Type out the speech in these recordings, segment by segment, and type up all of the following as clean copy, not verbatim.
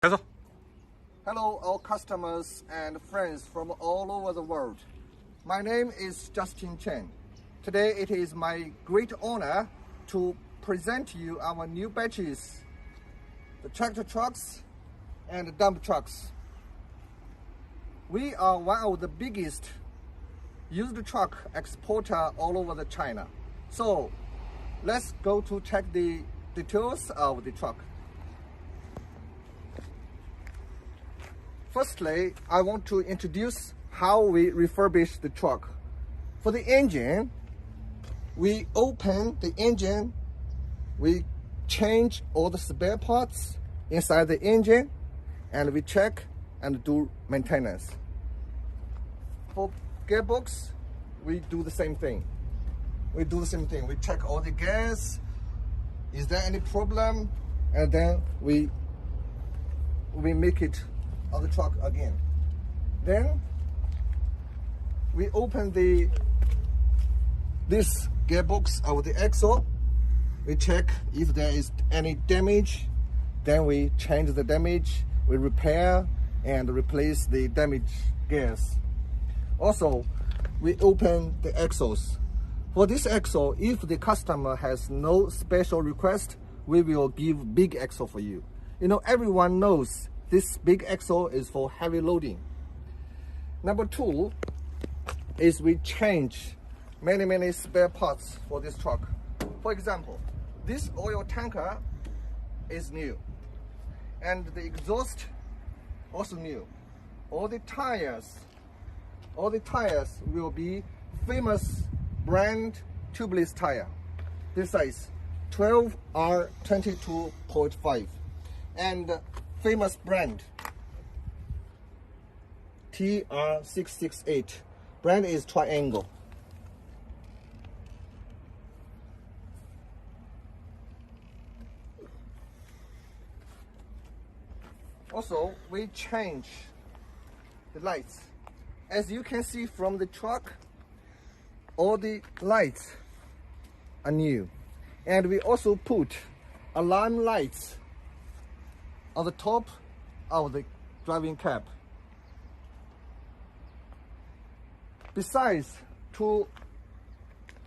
계속. Hello, all customers and friends from all over the world. My name is Justin Chen. Today it is my great honor to present to you our new batches, the tractor trucks and the dump trucks. We are one of the biggest used truck exporter all over the China. So let's go to check the details of the truck. Firstly, I want to introduce how we refurbish the truck. For the engine, we open the engine, we change all the spare parts inside the engine, and we check and do maintenance. For gearbox, we do the same thing. We check all the gas, is there any problem, and then we make it on the truck again. Then we open this gearbox of the axle. We check if there is any damage. Then we change the damage, we repair and replace the damaged gears. Also, we open the axles. For this axle, if the customer has no special request, we will give big axle for you. You know, everyone knows this big axle is for heavy loading. Number two is we change many spare parts for this truck. For example, this oil tanker is new, and the exhaust also new. All the tires will be famous brand tubeless tire. This size 12R22.5 and famous brand TR668. Brand is Triangle. Also, we change the lights. As you can see from the truck, all the lights are new. And we also put alarm lights on the top of the driving cab. Besides, to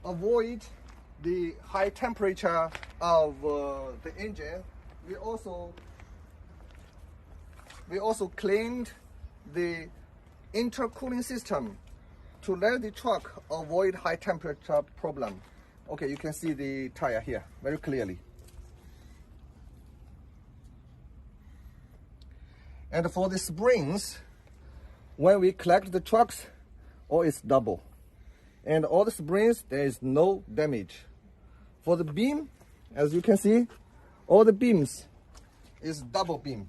avoid the high temperature of the engine, we also cleaned the intercooling system to let the truck avoid high temperature problem. Okay, you can see the tire here very clearly. And for the springs, when we collect the trucks, all is double. And all the springs, there is no damage. For the beam, as you can see, all the beams is double beam.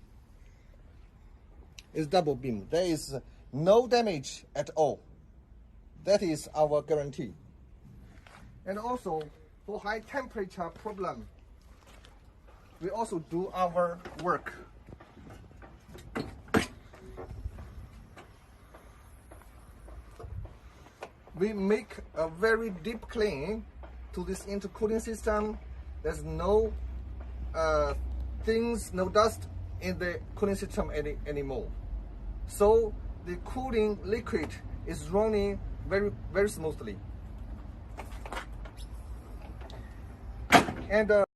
There is no damage at all. That is our guarantee. And also, for high temperature problem, we also do our work. We make a very deep clean to this intercooling system. There's no no dust in the cooling system anymore. So the cooling liquid is running very smoothly. And